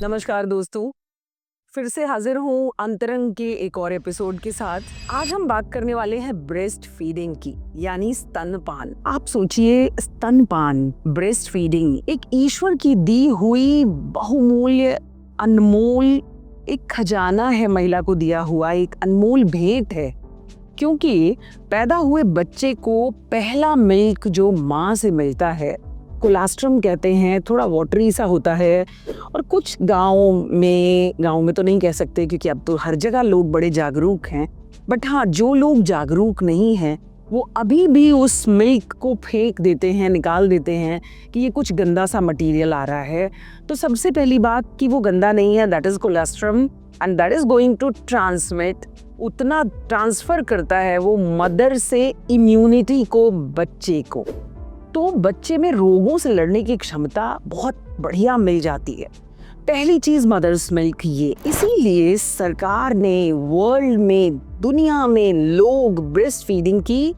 नमस्कार दोस्तों, फिर से हाजिर हूँ अंतरंग के एक और एपिसोड के साथ। आज हम बात करने वाले हैं ब्रेस्ट फीडिंग की, यानी स्तनपान। आप सोचिए, स्तनपान, ब्रेस्ट फीडिंग एक ईश्वर की दी हुई बहुमूल्य, अनमोल एक खजाना है। महिला को दिया हुआ एक अनमोल भेंट है, क्योंकि पैदा हुए बच्चे को पहला मिल्क जो माँ से मिलता है, कोलेस्ट्रम कहते हैं, थोड़ा वाटरी सा होता है। और कुछ गाँव में तो नहीं कह सकते क्योंकि अब तो हर जगह लोग बड़े जागरूक हैं, बट हाँ, जो लोग जागरूक नहीं हैं वो अभी भी उस मिल्क को फेंक देते हैं, निकाल देते हैं कि ये कुछ गंदा सा मटेरियल आ रहा है। तो सबसे पहली बात कि वो गंदा नहीं है, that is colostrum and that is going to transmit, उतना ट्रांसफर करता है वो मदर से इम्यूनिटी को बच्चे को। तो बच्चे में रोगों से लड़ने की क्षमता बहुत बढ़िया मिल जाती है। पहली चीज मदर्स मिल्क, ये इसीलिए सरकार ने वर्ल्ड में, दुनिया में लोग ब्रेस्ट फीडिंग की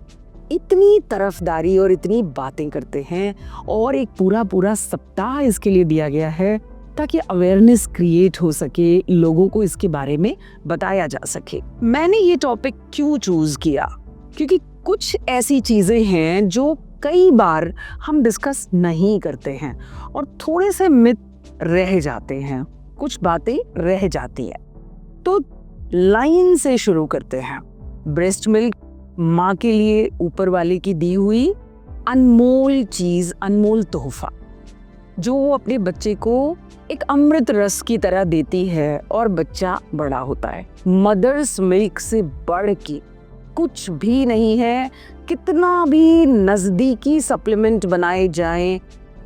इतनी तरफदारी और इतनी बातें करते हैं, और एक पूरा सप्ताह इसके लिए दिया गया है ताकि अवेयरनेस क्रिएट हो सके, लोगों को इसके बारे में बताया जा सके। मैंने ये टॉपिक क्यों चूज किया? क्योंकि कुछ ऐसी चीजें हैं जो कई बार हम डिस्कस नहीं करते हैं और थोड़े से मिथ रह जाते हैं, कुछ बातें रह जाती हैं। तो लाइन से शुरू करते हैं। ब्रेस्ट मिल्क माँ के लिए ऊपर वाले की दी हुई अनमोल चीज, अनमोल तोहफा, जो वो अपने बच्चे को एक अमृत रस की तरह देती है और बच्चा बड़ा होता है। मदर्स मिल्क से बढ़ के कुछ भी नहीं है। कितना भी नजदीकी सप्लीमेंट बनाए जाएं,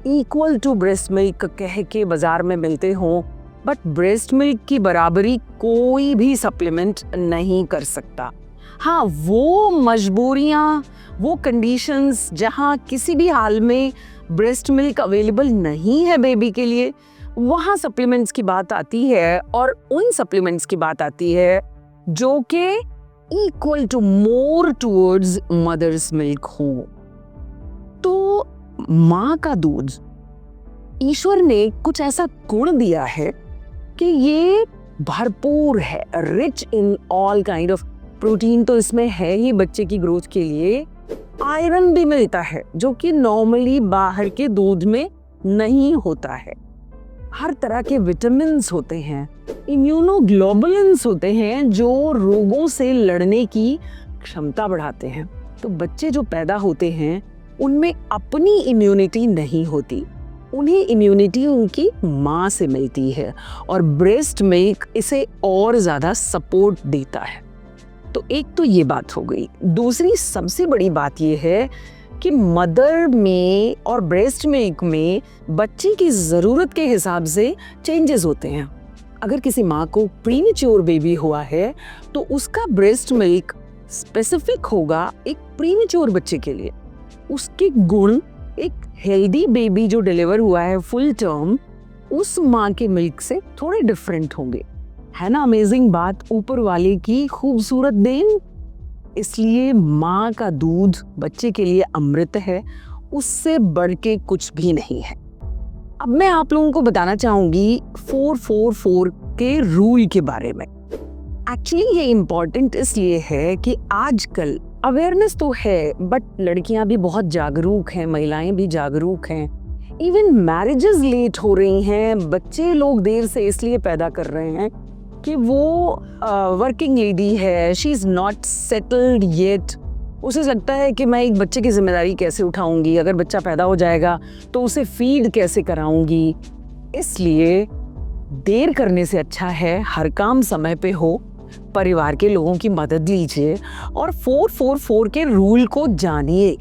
इक्वल टू ब्रेस्ट मिल्क कह के बाजार में मिलते हों, बट ब्रेस्ट मिल्क की बराबरी कोई भी सप्लीमेंट नहीं कर सकता। हाँ, वो मजबूरियां, वो कंडीशंस जहां किसी भी हाल में ब्रेस्ट मिल्क अवेलेबल नहीं है बेबी के लिए, वहां सप्लीमेंट्स की बात आती है। और उन सप्लीमेंट्स की बात आती है जो कि equal to, more towards mother's milk हो। तो माँ का दूध, ईश्वर ने कुछ ऐसा गुण दिया है कि ये भरपूर है, rich in all kind of protein तो इसमें है ही बच्चे की ग्रोथ के लिए। आयरन भी मिलता है जो कि नॉर्मली बाहर के दूध में नहीं होता है। हर तरह के विटामिन्स होते हैं, इम्यूनोग्लोबुलिन्स होते हैं जो रोगों से लड़ने की क्षमता बढ़ाते हैं। तो बच्चे जो पैदा होते हैं उनमें अपनी इम्यूनिटी नहीं होती, उन्हें इम्यूनिटी उनकी माँ से मिलती है, और ब्रेस्ट मिल्क इसे और ज़्यादा सपोर्ट देता है। तो एक तो ये बात हो गई। दूसरी सबसे बड़ी बात ये है कि मदर में और ब्रेस्ट मिल्क में बच्चे की ज़रूरत के हिसाब से चेंजेस होते हैं। अगर किसी माँ को प्रीमेच्योर बेबी हुआ है तो उसका ब्रेस्ट मिल्क स्पेसिफिक होगा एक प्रीमेच्योर बच्चे के लिए। उसके गुण एक हेल्दी बेबी जो डिलीवर हुआ है फुल टर्म, उस माँ के मिल्क से थोड़े डिफरेंट होंगे। है ना अमेजिंग बात, ऊपर वाले की खूबसूरत देन। इसलिए माँ का दूध बच्चे के लिए अमृत है, उससे बढ़ के कुछ भी नहीं है। अब मैं आप लोगों को बताना चाहूंगी 444 के रूल के बारे में। एक्चुअली ये इम्पोर्टेंट इसलिए है कि आजकल अवेयरनेस तो है, बट लड़कियां भी बहुत जागरूक हैं, महिलाएं भी जागरूक हैं। इवन मैरिजेस लेट हो रही हैं, बच्चे लोग देर से इसलिए पैदा कर रहे हैं कि वो वर्किंग लेडी है, she is not settled yet. उसे लगता है कि मैं एक बच्चे की जिम्मेदारी कैसे उठाऊंगी, अगर बच्चा पैदा हो जाएगा तो उसे फीड कैसे कराऊंगी। इसलिए देर करने से अच्छा है हर काम समय पे हो, परिवार के लोगों की मदद लीजिए और 444 के रूल को जानिए।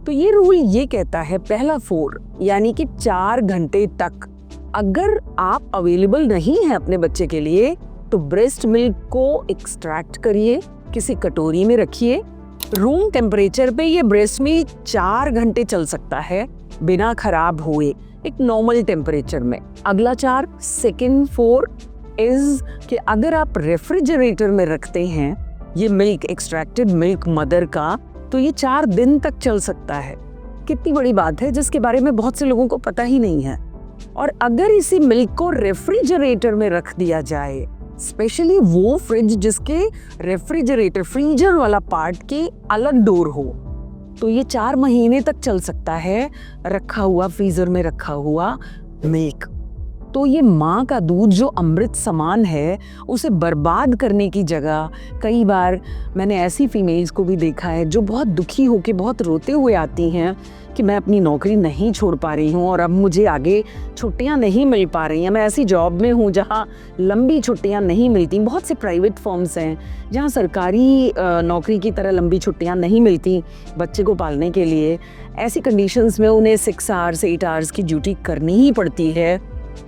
तो ये रूल ये कहता है, पहला 4 यानी कि 4 घंटे तक अगर आप अवेलेबल नहीं है अपने बच्चे के लिए तो ब्रेस्ट मिल्क को एक्सट्रैक्ट करिए, किसी कटोरी में रखिए। रूम टेम्परेचर पे ये ब्रेस्ट मिल्क 4 घंटे चल सकता है बिना खराब हुए, एक नॉर्मल टेम्परेचर में। अगला 4, सेकेंड 4 इज कि अगर आप रेफ्रिजरेटर में रखते हैं ये मिल्क, एक्सट्रैक्टेड मिल्क मदर का, तो ये 4 दिन तक चल सकता है। कितनी बड़ी बात है जिसके बारे में बहुत से लोगों को पता ही नहीं है। और अगर इसी मिल्क को रेफ्रिजरेटर में रख दिया जाए, स्पेशली वो फ्रिज जिसके रेफ्रिजरेटर फ्रीजर वाला पार्ट के अलग डोर हो, तो ये 4 महीने तक चल सकता है रखा हुआ फ्रीजर में रखा हुआ मिल्क। तो ये माँ का दूध जो अमृत समान है, उसे बर्बाद करने की जगह कई बार मैंने ऐसी फीमेल्स को भी देखा है जो बहुत दुखी होकर बहुत रोते हुए आती हैं कि मैं अपनी नौकरी नहीं छोड़ पा रही हूँ और अब मुझे आगे छुट्टियाँ नहीं मिल पा रही हैं। मैं ऐसी जॉब में हूँ जहाँ लंबी छुट्टियाँ नहीं मिलती। बहुत से प्राइवेट फर्म्स हैं जहाँ सरकारी नौकरी की तरह लंबी छुट्टियाँ नहीं मिलती बच्चे को पालने के लिए। ऐसी कंडीशंस में उन्हें 6 आवर्स 8 आवर्स की ड्यूटी करनी ही पड़ती है।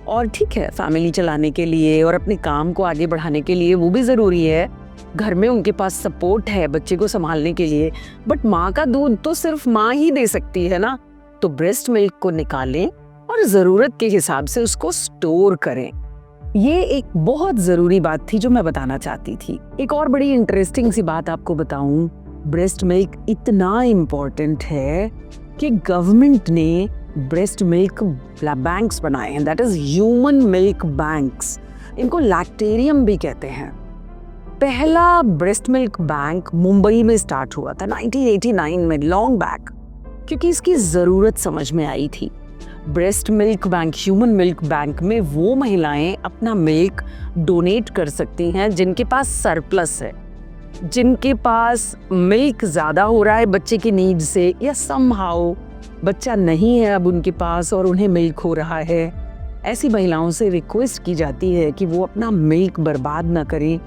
और ठीक है, फैमिली चलाने के लिए और अपने काम को आगे बढ़ाने के लिए वो भी ज़रूरी है। घर में उनके पास सपोर्ट है बच्चे को संभालने के लिए, बट माँ का दूध तो सिर्फ माँ ही दे सकती है ना। तो ब्रेस्ट मिल्क को निकालें और ज़रूरत के हिसाब से उसको स्टोर करें। ये एक बहुत ज़रूरी बात थी जो मैं बताना चाहती थी। एक और बड़ी इंटरेस्टिंग सी बात आपको बताऊं, ब्रेस्ट मिल्क इतना इम्पोर्टेंट है कि गवर्नमेंट ने ब्रेस्ट मिल्क बैंक्स बनाए हैं, that is human milk banks. इनको लैक्टेरियम भी कहते हैं। पहला ब्रेस्ट मिल्क बैंक मुंबई में स्टार्ट हुआ था 1989 में, लॉन्ग बैक, क्योंकि इसकी ज़रूरत समझ में आई थी। Breast milk bank, human milk bank में वो महिलाएं अपना मिल्क डोनेट कर सकती हैं जिनके पास सरप्लस है, जिनके पास मिल्क ज़्यादा हो रहा है बच्चे की नीड से, या समहाउ बच्चा नहीं है अब उनके पास और उन्हें मिल्क हो रहा है। ऐसी महिलाओं से रिक्वेस्ट की जाती है कि वो अपना मिल्क बर्बाद ना करें,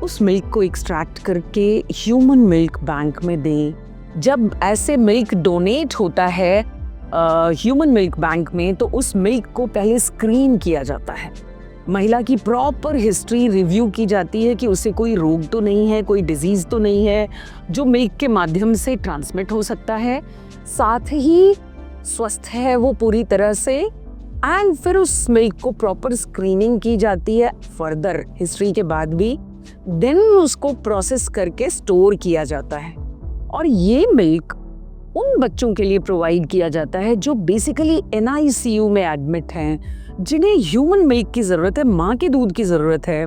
उस मिल्क को एक्सट्रैक्ट करके ह्यूमन मिल्क बैंक में दें। जब ऐसे मिल्क डोनेट होता है ह्यूमन मिल्क बैंक में, तो उस मिल्क को पहले स्क्रीन किया जाता है। महिला की प्रॉपर हिस्ट्री रिव्यू की जाती है कि उसे कोई रोग तो नहीं है, कोई डिजीज़ तो नहीं है जो मिल्क के माध्यम से ट्रांसमिट हो सकता है, साथ ही स्वस्थ है वो पूरी तरह से। एंड फिर उस मिल्क को प्रॉपर स्क्रीनिंग की जाती है फर्दर हिस्ट्री के बाद भी, देन उसको प्रोसेस करके स्टोर किया जाता है। और ये मिल्क उन बच्चों के लिए प्रोवाइड किया जाता है जो बेसिकली NICU में एडमिट हैं, जिन्हें ह्यूमन मिल्क की ज़रूरत है, माँ के दूध की ज़रूरत है।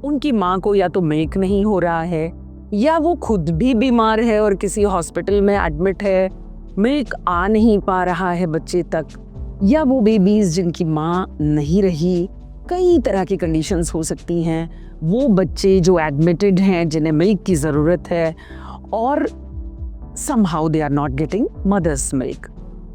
उनकी माँ को या तो मिल्क नहीं हो रहा है, या वो खुद भी बीमार है और किसी हॉस्पिटल में एडमिट है, मिल्क आ नहीं पा रहा है बच्चे तक, या वो बेबीज़ जिनकी माँ नहीं रही। कई तरह की कंडीशंस हो सकती हैं। वो बच्चे जो एडमिटेड हैं जिन्हें मिल्क की ज़रूरत है और somehow they are not getting mother's milk।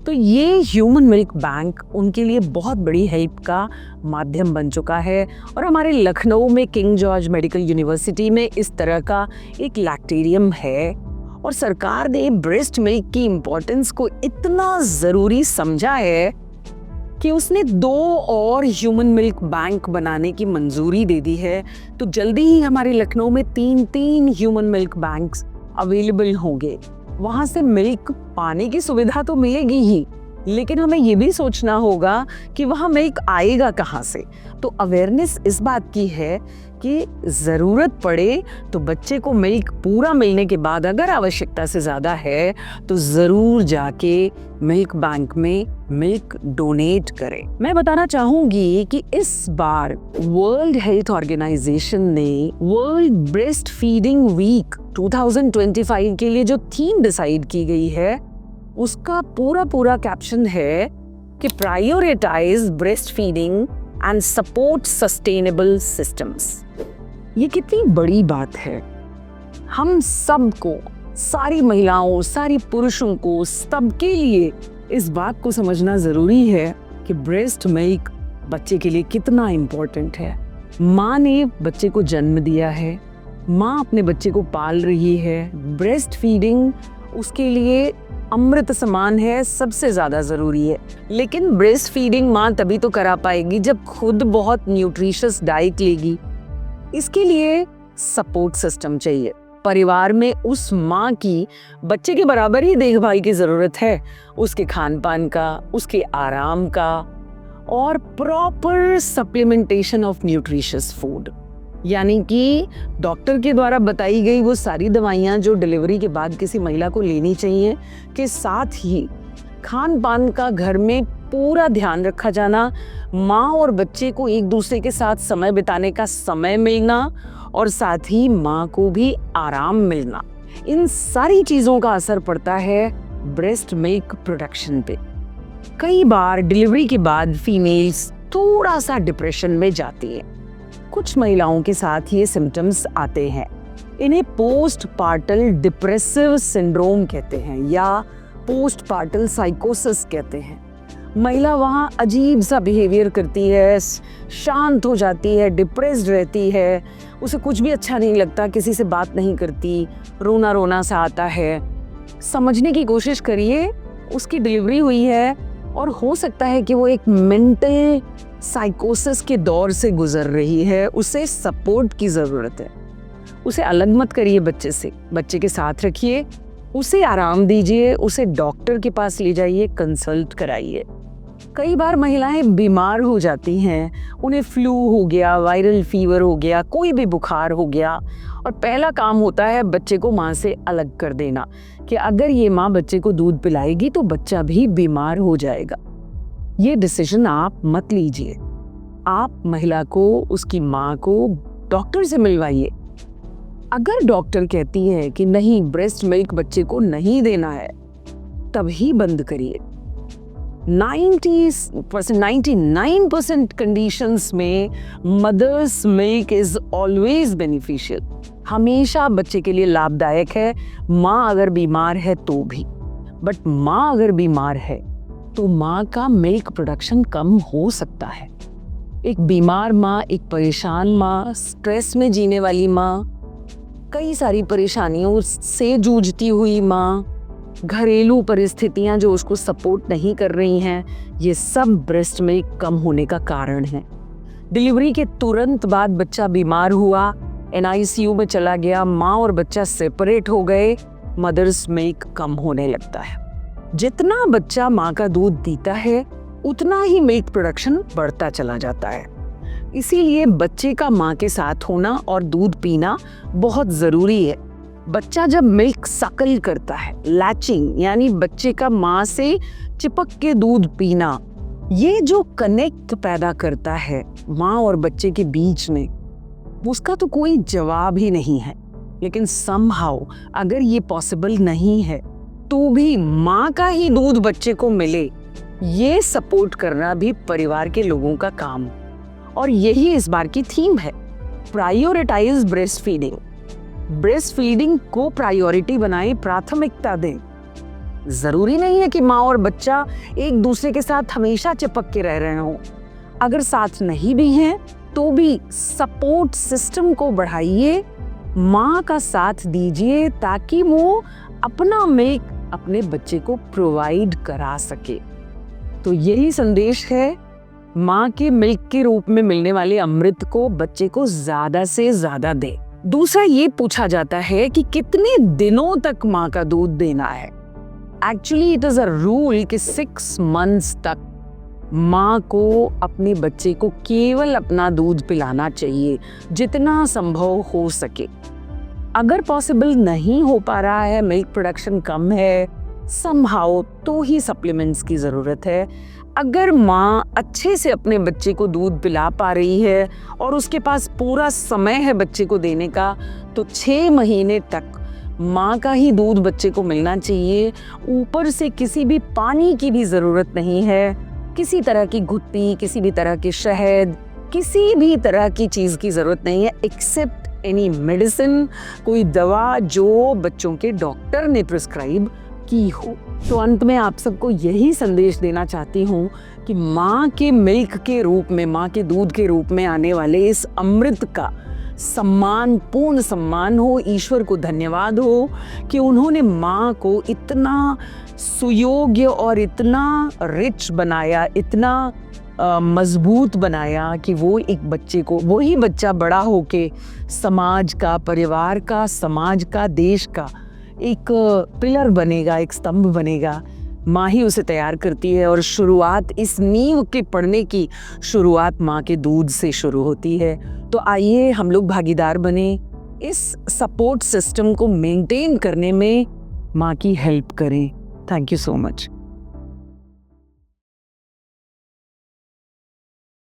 तो ये ह्यूमन मिल्क बैंक उनके लिए बहुत बड़ी हेल्प का माध्यम बन चुका है। और हमारे लखनऊ में किंग जॉर्ज मेडिकल यूनिवर्सिटी में इस तरह का एक लैक्टेरियम है, और सरकार ने ब्रेस्ट मिल्क की इम्पोर्टेंस को इतना ज़रूरी समझा है कि उसने 2 और ह्यूमन मिल्क बैंक बनाने की मंजूरी दे दी है। तो जल्दी ही हमारे लखनऊ में 3 ह्यूमन मिल्क बैंक्स अवेलेबल होंगे। वहाँ से मिल्क पाने की सुविधा तो मिलेगी ही, लेकिन हमें ये भी सोचना होगा कि वहाँ मिल्क आएगा कहाँ से। तो अवेयरनेस इस बात की है कि ज़रूरत पड़े तो बच्चे को मिल्क पूरा मिलने के बाद अगर आवश्यकता से ज़्यादा है तो ज़रूर जाके मिल्क बैंक में मिल्क डोनेट करें। मैं बताना चाहूँगी कि इस बार वर्ल्ड हेल्थ ऑर्गेनाइजेशन ने वर्ल्ड ब्रेस्ट फीडिंग वीक 2025 के लिए जो थीम डिसाइड की गई है, उसका पूरा कैप्शन है कि prioritize breast feeding and support sustainable systems. ये कितनी बड़ी बात है। हम सबको, सारी महिलाओं, सारी पुरुषों को, सबके लिए इस बात को समझना ज़रूरी है कि ब्रेस्ट मिल्क बच्चे के लिए कितना इम्पोर्टेंट है। माँ ने बच्चे को जन्म दिया है, माँ अपने बच्चे को पाल रही है। ब्रेस्ट फीडिंग उसके लिए अमृत समान है, सबसे ज़्यादा ज़रूरी है। लेकिन ब्रेस्ट फीडिंग माँ तभी तो करा पाएगी जब खुद बहुत न्यूट्रिशियस डाइट लेगी। इसके लिए सपोर्ट सिस्टम चाहिए। परिवार में उस माँ की बच्चे के बराबर ही देखभाल की ज़रूरत है, उसके खान पान का, उसके आराम का, और proper supplementation of nutritious food, यानी कि डॉक्टर के द्वारा बताई गई वो सारी दवाइयाँ जो डिलीवरी के बाद किसी महिला को लेनी चाहिए, के साथ ही खान पान का घर में पूरा ध्यान रखा जाना, माँ और बच्चे को एक दूसरे के साथ समय बिताने का समय मिलना और साथ ही माँ को भी आराम मिलना, इन सारी चीज़ों का असर पड़ता है ब्रेस्ट मिल्क प्रोडक्शन पे। कई बार डिलीवरी के बाद फीमेल्स थोड़ा सा डिप्रेशन में जाती हैं। कुछ महिलाओं के साथ ये सिम्टम्स आते हैं। इन्हें पोस्ट पार्टल डिप्रेसिव सिंड्रोम कहते हैं या पोस्ट पार्टल साइकोसिस कहते हैं। महिला वहाँ अजीब सा बिहेवियर करती है, शांत हो जाती है, डिप्रेस्ड रहती है, उसे कुछ भी अच्छा नहीं लगता, किसी से बात नहीं करती, रोना रोना सा आता है। समझने की कोशिश करिए, उसकी डिलीवरी हुई है और हो सकता है कि वो एक मेंटल साइकोसिस के दौर से गुजर रही है। उसे सपोर्ट की ज़रूरत है। उसे अलग मत करिए बच्चे से, बच्चे के साथ रखिए, उसे आराम दीजिए, उसे डॉक्टर के पास ले जाइए, कंसल्ट कराइए। कई बार महिलाएं बीमार हो जाती हैं, उन्हें फ्लू हो गया, वायरल फीवर हो गया, कोई भी बुखार हो गया और पहला काम होता है बच्चे को माँ से अलग कर देना कि अगर ये माँ बच्चे को दूध पिलाएगी तो बच्चा भी बीमार हो जाएगा। ये डिसीजन आप मत लीजिए। आप महिला को, उसकी माँ को डॉक्टर से मिलवाइए। अगर डॉक्टर कहती है कि नहीं, ब्रेस्ट मिल्क बच्चे को नहीं देना है, तभी बंद करिए। 99% कंडीशंस में mother's milk is always beneficial, हमेशा बच्चे के लिए लाभदायक है। माँ अगर बीमार है तो भी, बट माँ अगर बीमार है तो माँ का मिल्क प्रोडक्शन कम हो सकता है। एक बीमार माँ, एक परेशान माँ, स्ट्रेस में जीने वाली माँ, कई सारी परेशानियों से जूझती हुई माँ, घरेलू परिस्थितियाँ जो उसको सपोर्ट नहीं कर रही हैं, ये सब ब्रेस्ट मिल्क कम होने का कारण है। डिलीवरी के तुरंत बाद बच्चा बीमार हुआ, NICU में चला गया, माँ और बच्चा सेपरेट हो गए, मदर्स मिल्क कम होने लगता है। जितना बच्चा माँ का दूध पीता है उतना ही मिल्क प्रोडक्शन बढ़ता चला जाता है। इसीलिए बच्चे का माँ के साथ होना और दूध पीना बहुत ज़रूरी है। बच्चा जब मिल्क सकल करता है, लैचिंग यानी बच्चे का माँ से चिपक के दूध पीना, ये जो कनेक्ट पैदा करता है माँ और बच्चे के बीच में, उसका तो कोई जवाब ही नहीं है। लेकिन समहाउ अगर ये पॉसिबल नहीं है तो भी माँ का ही दूध बच्चे को मिले, ये सपोर्ट करना भी परिवार के लोगों का काम। और यही इस बार की थीम है, prioritise breast feeding. Breast feeding को प्रायोरिटी बनाएं, प्राथमिकता दें। जरूरी नहीं है कि माँ और बच्चा एक दूसरे के साथ हमेशा चिपक के रह रहे हों। अगर साथ नहीं भी हैं तो भी सपोर्ट सिस्टम को बढ़ाइए, माँ का साथ दीजिए ताकि वो अपना मिल्क अपने बच्चे को प्रोवाइड करा सके। तो यही संदेश है, माँ के मिल्क के रूप में मिलने वाले अमृत को बच्चे को ज्यादा से ज्यादा दे। दूसरा ये पूछा जाता है कि कितने दिनों तक माँ का दूध देना है। Actually it is a rule कि 6 मंथ्स तक माँ को अपने बच्चे को केवल अपना दूध पिलाना चाहिए, जितना संभव हो सके। अगर पॉसिबल नहीं हो पा रहा है, मिल्क प्रोडक्शन कम है समहाउ, तो ही सप्लीमेंट्स की ज़रूरत है। अगर माँ अच्छे से अपने बच्चे को दूध पिला पा रही है और उसके पास पूरा समय है बच्चे को देने का, तो 6 महीने तक माँ का ही दूध बच्चे को मिलना चाहिए। ऊपर से किसी भी पानी की भी ज़रूरत नहीं है, किसी तरह की घुट्टी, किसी भी तरह के शहद, किसी भी तरह की चीज़ की ज़रूरत नहीं है, एक्सेप्ट एनी मेडिसिन, कोई दवा जो बच्चों के डॉक्टर ने प्रिस्क्राइब की हो। तो अंत में आप सबको यही संदेश देना चाहती हूँ कि माँ के मिल्क के रूप में, माँ के दूध के रूप में आने वाले इस अमृत का सम्मान, पूर्ण सम्मान हो। ईश्वर को धन्यवाद हो कि उन्होंने माँ को इतना सुयोग्य और इतना रिच बनाया, इतना मजबूत बनाया कि वो एक बच्चे को, वही बच्चा बड़ा होके समाज का, परिवार का, समाज का, देश का एक पिलर बनेगा, एक स्तंभ बनेगा। माँ ही उसे तैयार करती है और शुरुआत इस नींव के पड़ने की शुरुआत माँ के दूध से शुरू होती है। तो आइए हम लोग भागीदार बने, इस सपोर्ट सिस्टम को मेंटेन करने में माँ की हेल्प करें। Thank you so much.